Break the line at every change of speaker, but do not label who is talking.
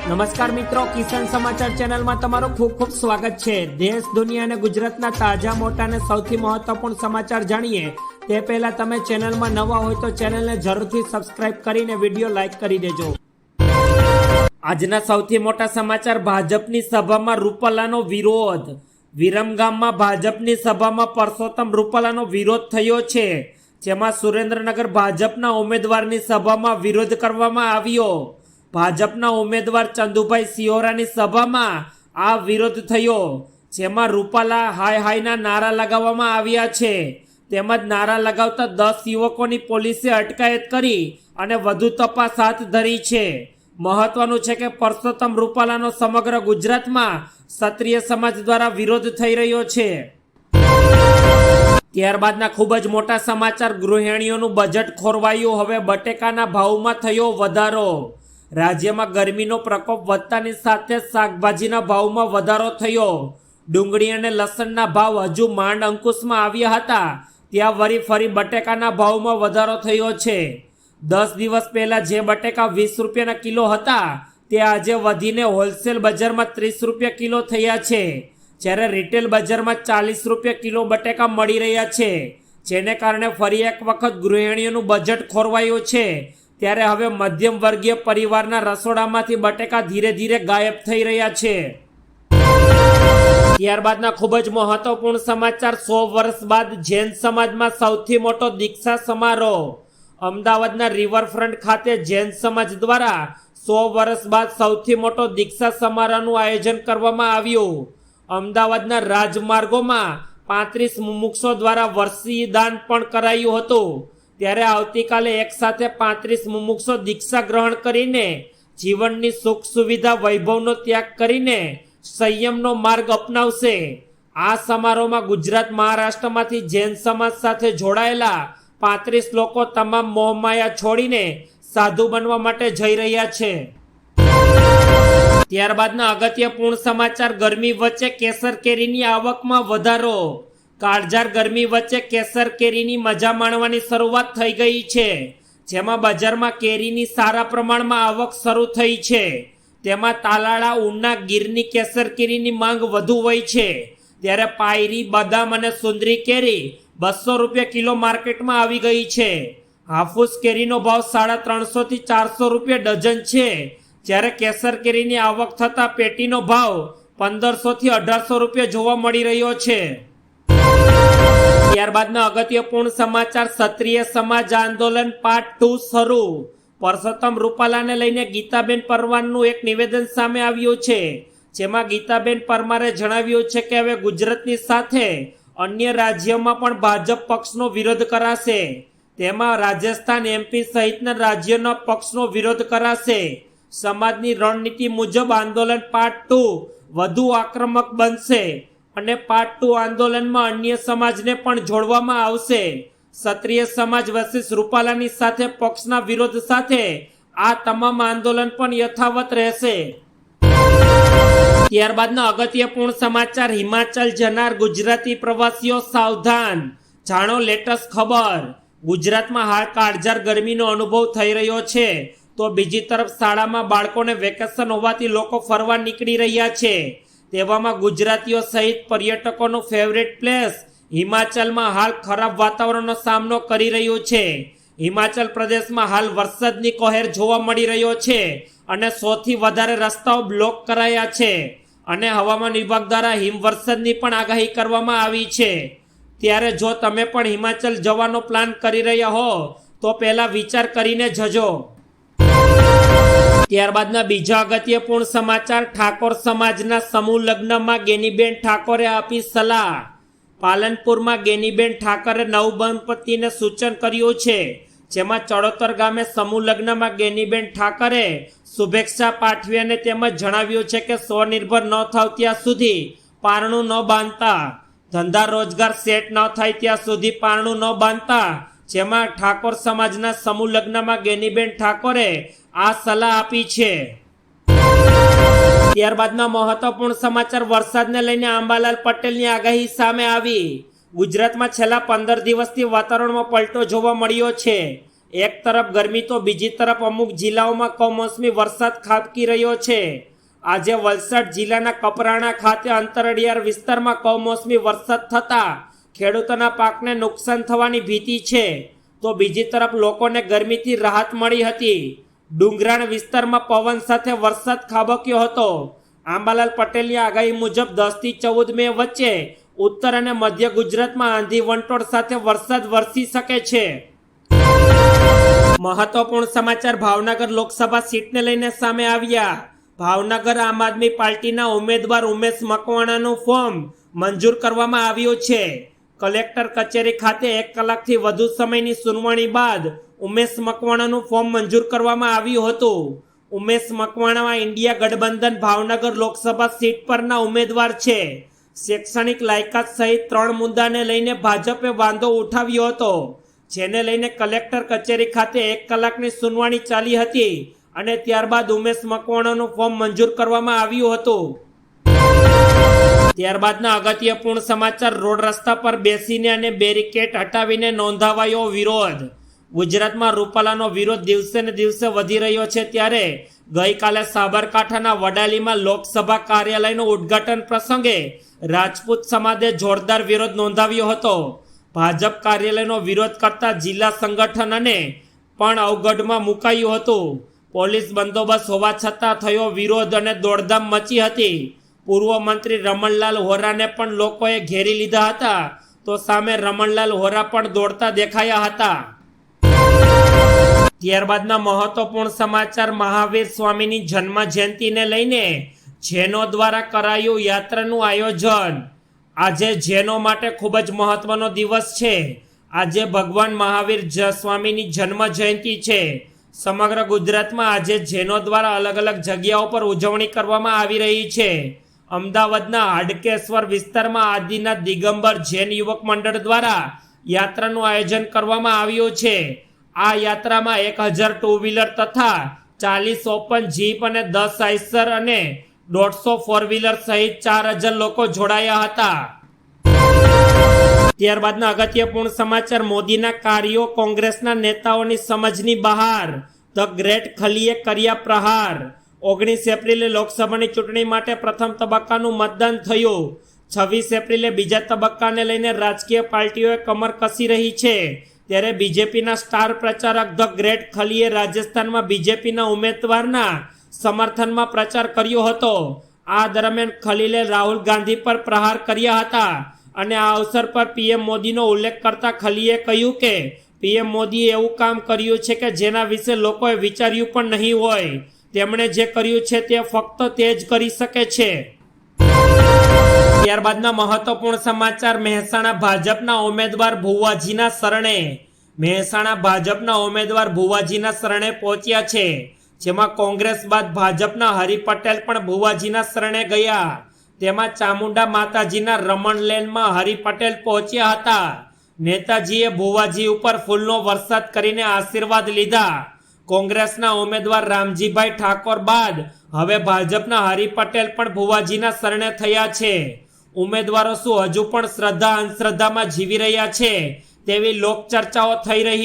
નમસ્કાર મિત્રો, કિસાન સમાચાર ચેનલમાં તમારું ખૂબ ખૂબ સ્વાગત છે। દેશ, દુનિયા અને ગુજરાતના તાજા, મોટા અને સૌથી મહત્વપૂર્ણ સમાચાર જાણીએ તે પહેલા તમે ચેનલમાં નવા હોય તો ચેનલને જરૂરથી સબસ્ક્રાઇબ કરીને વિડીયો લાઈક કરી દેજો। આજના સૌથી મોટા સમાચાર, ભાજપની સભામાં રૂપાલાનો વિરોધ। વિરમગામમાં ભાજપની સભામાં પરસોત્તમ રૂપાલાનો વિરોધ થયો છે, જેમાં સુરેન્દ્રનગર ભાજપના ઉમેદવારની સભામાં વિરોધ કરવામાં આવ્યો। ભાજપના ઉમેદવાર ચંદુભાઈ સિયોરાની સભામાં આ વિરોધ થયો, જેમાં રૂપાલા હાય હાયના નારા લગાવવામાં આવ્યા છે। તેમજ નારા લગાવતા 10 યુવકોની પોલીસે અટકાયત કરી અને વધુ તપાસ હાથ ધરી છે। મહત્વનું છે કે પરસોત્તમ રૂપાલાનો સમગ્ર ગુજરાતમાં ક્ષત્રિય સમાજ દ્વારા વિરોધ થઈ રહ્યો છે। ત્યારબાદના ખૂબ જ મોટા સમાચાર, ગૃહિણીઓનું બજેટ ખોરવાયું, હવે બટેકાના ભાવમાં થયો વધારો। રાજ્યમાં ગરમીનો પ્રકોપ વધતાની સાથે શાકભાજીના ભાવમાં વધારો થયો। ડુંગળી અને લસણના ભાવ હજુ માંડ અંકુશમાં આવ્યા હતા, ત્યાં ફરી બટેકાના ભાવમાં વધારો થયો છે। 10 દિવસ પહેલા જે બટેકા 20 રૂપિયાના કિલો હતા તે આજે વધીને હોલસેલ બજારમાં 30 રૂપિયા કિલો થયા છે, જ્યારે રિટેલ બજારમાં 40 રૂપિયા કિલો બટેકા મળી રહ્યા છે, જેને કારણે ફરી એક વખત ગૃહિણીઓનું બજેટ ખોરવાયું છે। ત્યારે હવે મધ્યમ વર્ગીય પરિવારના રસોડામાંથી બટેકા ધીરે ધીરે ગાયબ થઈ રહ્યા છે। ત્યારબાદના ખૂબ જ મહત્વપૂર્ણ સમાચાર, 100 વર્ષ બાદ જૈન સમાજમાં સૌથી મોટો દીક્ષા સમારોહ। અમદાવાદના રિવરફ્રન્ટ ખાતે જૈન સમાજ દ્વારા 100 વર્ષ બાદ સૌથી મોટો દીક્ષા સમારોહનું આયોજન કરવામાં આવ્યું। અમદાવાદના રાજમાર્ગોમાં 35 મુમુક્ષો દ્વારા વર્ષીય દાન પણ કરાયું હતું। ત્યારે આવતીકાલે એક સાથે 35 મુમુક્ષો દીક્ષા ગ્રહણ કરીને જીવનની સુખ સુવિધા વૈભવનો ત્યાગ કરીને સંયમનો માર્ગ અપનાવશે। આ સમારોહમાં ગુજરાત, મહારાષ્ટ્રમાંથી જૈન સમાજ સાથે જોડાયેલા 35 લોકો તમામ મોહમાયા છોડીને સાધુ બનવા માટે જઈ રહ્યા છે। ત્યારબાદના અગત્યપૂર્ણ સમાચાર, ગરમી વચ્ચે કેસર કેરીની આવકમાં વધારો। કાળઝાળ ગરમી વચ્ચે કેસર કેરીની મજા માણવાની શરૂઆત થઈ ગઈ છે, જેમાં બજારમાં કેરીની સારા પ્રમાણમાં આવક શરૂ થઈ છે। તેમાં તાલાળા, ઉના, ગીરની કેસર કેરીની માંગ વધુ હોય છે, ત્યારે પાયરી, બદામ અને સુંદરી કેરી 200 રૂપિયા કિલો માર્કેટમાં આવી ગઈ છે। હાફૂસ કેરીનો ભાવ 350 થી 400 રૂપિયા ડઝન છે, જ્યારે કેસર કેરીની આવક થતાં પેટીનો ભાવ 1500 થી 1800 રૂપિયા જોવા મળી રહ્યો છે। ત્યારબાદના અગત્યપૂર્ણ સમાચાર, ક્ષત્રિય સમાજ આંદોલન પાર્ટ 2 શરૂ। પરસોત્તમ રૂપાલાને લઈને ગીતાબેન પરમારનું એક નિવેદન સામે આવ્યું છે, જેમાં ગીતાબેન પરમારે જણાવ્યું છે કે હવે ગુજરાતની સાથે અન્ય રાજ્યોમાં પણ ભાજપ પક્ષનો વિરોધ કરાશે। તેમાં રાજસ્થાન, MP સહિતના રાજ્યોના પક્ષનો વિરોધ કરાશે। સમાજની રણનીતિ મુજબ આંદોલન પાર્ટ 2 વધુ આક્રમક બનશે અને પાર્ટ 2 આંદોલનમાં અન્ય સમાજને પણ જોડવામાં આવશે। ક્ષત્રિય સમાજ વર્સિસ રૂપાલાની સાથે પક્ષના વિરોધ સાથે આ તમામ આંદોલન પણ યથાવત રહેશે। ત્યારબાદના અગત્યપૂર્ણ સમાચાર, હિમાચલ જનાર ગુજરાતી પ્રવાસીઓ સાવધાન, જાણો લેટેસ્ટ ખબર। ગુજરાતમાં હાલ કાળઝાળ ગરમીનો અનુભવ થઈ રહ્યો છે, તો બીજી તરફ શાળામાં બાળકોને વેકેશન હોવાથી લોકો ફરવા નીકળી રહ્યા છે। તેવામાં ગુજરાતીઓ સહિત પર્યટકોનું ફેવરેટ પ્લેસ હિમાચલમાં હાલ ખરાબ વાતાવરણનો સામનો કરી રહ્યું છે। હિમાચલ પ્રદેશમાં હાલ વરસાદની કહેર જોવા મળી રહ્યો છે અને 100 થી વધારે રસ્તાઓ બ્લોક કરાયા છે અને હવામાન વિભાગ દ્વારા હિમવર્ષદની પણ આગાહી કરવામાં આવી છે। ત્યારે જો તમે પણ હિમાચલ જવાનો પ્લાન કરી રહ્યા હો તો પહેલા વિચાર કરીને જજો। ત્યારબાદના બીજા અગત્યપૂર્ણ સમાચાર, ઠાકોર સમાજના સમૂહ લગ્નમાં ગેનીબેન ઠાકોરે આપી સલાહ। પાલનપુરમાં ગેનીબેન ઠાકોરે નવદંપતિને સૂચન કર્યું છે, જેમાં ચડોતર ગામે સમૂહ લગ્નમાં ગેનીબેન ઠાકોરે શુભેચ્છા પાઠવી અને તેમજ જણાવ્યું છે કે સ્વનિર્ભર ન થાવ ત્યાં સુધી પારણું ન બાંધતા, ધંધા રોજગાર સેટ ન થાય ત્યાં સુધી પારણું ન બાંધતા। જેમાં ઠાકોર સમાજના સમૂહ લગ્નમાં ગેનીબેન ઠાકોરે આ સલાહ આપી છે। ત્યારબાદના મહત્વપૂર્ણ સમાચાર, વરસાદને લઈને અંબાલાલ પટેલની આગાહી સામે આવી। ગુજરાતમાં છેલ્લા 15 દિવસથી વાતાવરણમાં પલટો જોવા મળ્યો છે, એક તરફ ગરમી તો બીજી તરફ અમુક જિલ્લાઓમાં કમોસમી વરસાદ ખાબકી રહ્યો છે। આજે વલસાડ જિલ્લાના કપરાણા ખાતે અંતરિયાળ વિસ્તારમાં કમોસમી વરસાદ થતા ખેડૂતોના પાકને નુકસાન થવાની ભીતિ છે, તો બીજી તરફ લોકોને ગરમીથી રાહત મળી હતી। ડુંગરાણ વિસ્તારમાં પવન સાથે વરસાદ ખાબક્યો હતો। આંબાલાલ પટેલની આગાહી મુજબ 10 થી 14 મે વચ્ચે ઉત્તર અને મધ્ય ગુજરાતમાં આંધી વંટોળ સાથે વરસાદ વરસી શકે છે। મહત્વપૂર્ણ સમાચાર ભાવનગર લોકસભા સીટને લઈને સામે આવ્યા। ભાવનગર આમ આદમી પાર્ટીના ઉમેદવાર ઉમેશ મકવાણાનું ફોર્મ મંજૂર કરવામાં આવ્યું છે। કલેક્ટર કચેરી ખાતે 1 કલાકથી વધુ સમયની સુનાવણી બાદ ઉમેશ મકવાણાનું ફોર્મ મંજૂર કરવામાં આવ્યું હતું। ઉમેશ મકવાણા ઇન્ડિયા ગઠબંધન ભાવનગર લોકસભા સીટ પરના ઉમેદવાર છે। શૈક્ષણિક લાયકાત સહિત 3 મુદ્દાને લઈને ભાજપે વાંધો ઉઠાવ્યો હતો, જેને લઈને કલેક્ટર કચેરી ખાતે 1 કલાકની સુનાવણી ચાલી હતી અને ત્યારબાદ ઉમેશ મકવાણાનું ફોર્મ મંજૂર કરવામાં આવ્યું હતું। ત્યારબાદના અગત્યપૂર્ણ સમાચાર રોડ રસ્તા પર બેસીને અને બેરિકેડ હટાવીને નોંધાવાયો વિરોધ। ગુજરાતમાં રૂપાલાનો વિરોધ દિવસે ને દિવસે વધી રહ્યો છે, ત્યારે ગઈકાલે સાબરકાંઠાના વડાલીમાં લોકસભા કાર્યાલયનું ઉદ્ઘાટન પ્રસંગે રાજપૂત સમાજે જોરદાર વિરોધ નોંધાવ્યો હતો। ભાજપ કાર્યાલયનો વિરોધ કરતા જિલ્લા સંગઠનને પણ અવગઢમાં મુકાયું હતું। પોલીસ બંદોબસ્ત હોવા છતાં થયો વિરોધ અને દોડધામ મચી હતી। પૂર્વ મંત્રી રમણલાલ હોરાને પણ લોકોએ ઘેરી લીધા હતા, તો સામે રમણલાલ હોરા પણ દોડતા દેખાયા હતા। ત્યારબાદના મહત્વપૂર્ણ સમાચાર મહાવીર સ્વામીની જન્મ જયંતિને લઈને જૈનો દ્વારા કરાયું યાત્રાનું આયોજન। આજે જૈનો માટે ખૂબ જ મહત્વનો દિવસ છે। આજે ભગવાન મહાવીર સ્વામીની જન્મ જયંતિ છે। સમગ્ર ગુજરાતમાં આજે જૈનો દ્વારા અલગ અલગ જગ્યાઓ પર ઉજવણી કરવામાં આવી રહી છે। અમદાવાદના હાડકેશ્વર વિસ્તારમાં આદિનાથ દિગંબર જૈન યુવક મંડળ દ્વારા યાત્રાનું આયોજન કરવામાં આવ્યું છે। આ યાત્રામાં 1000 ટુ વ્હીલર તથા 40 ઓપન જીપ અને 10 આઈસર અને 150 ફોર વ્હીલર સહિત 4000 લોકો જોડાયા હતા। ત્યારબાદના અગત્યપૂર્ણ સમાચાર મોદીના કાર્યો કોંગ્રેસના નેતાઓની સમજની બહાર, ધ ગ્રેટ ખલીએ કર્યા પ્રહાર। 19 એપ્રિલે લોકસભાની ચૂંટણી માટે પ્રથમ તબક્કાનું મતદાન થયું। 26 એપ્રિલે બીજા તબક્કાને લઈને રાજકીય પાર્ટીઓએ કમર કસી રહી છે, ત્યારે બીજેપીના સ્ટાર પ્રચારક ધ ગ્રેટ ખલીએ રાજસ્થાનમાં બીજેપીના ઉમેદવારના સમર્થનમાં પ્રચાર કર્યો હતો। આ દરમિયાન ખલીલે રાહુલ ગાંધી પર પ્રહાર કર્યા હતા અને આ અવસર પર પીએમ મોદીનો ઉલ્લેખ કરતા ખલીએ કહ્યું કે પીએમ મોદીએ એવું કામ કર્યું છે કે જેના વિશે લોકોએ વિચાર્યું પણ નહીં હોય। તેમણે જે કર્યું છે તે ફક્ત તે જ કરી શકે છે। ત્યારબાદના મહત્વપૂર્ણ સમાચાર મહેસાણા ભાજપના ઉમેદવાર ભુવાજીના શરણે। મહેસાણા ભાજપના ઉમેદવાર ભુવાજીના શરણે પહોંચ્યા છે, જેમાં કોંગ્રેસ બાદ ભાજપના હરિ પટેલ પણ ભુવાજીના શરણે ગયા। તેમાં ચામુંડા માતાજીના રમણલેનમાં હરિ પટેલ પહોંચ્યા હતા। નેતાજીએ ભુવાજી ઉપર ફૂલનો વરસાદ કરીને આશીર્વાદ લીધા। કોંગ્રેસના ઉમેદવાર રામજીભાઈ ઠાકોર બાદ હવે ભાજપના હરિ પટેલ પણ ભુવાજીના શરણે થયા છે। ઉમેદવારો શું હજુ પણ શ્રદ્ધા અંધશ્રદ્ધામાં જીવી રહ્યા છે તેવી લોકચર્ચાઓ થઈ રહી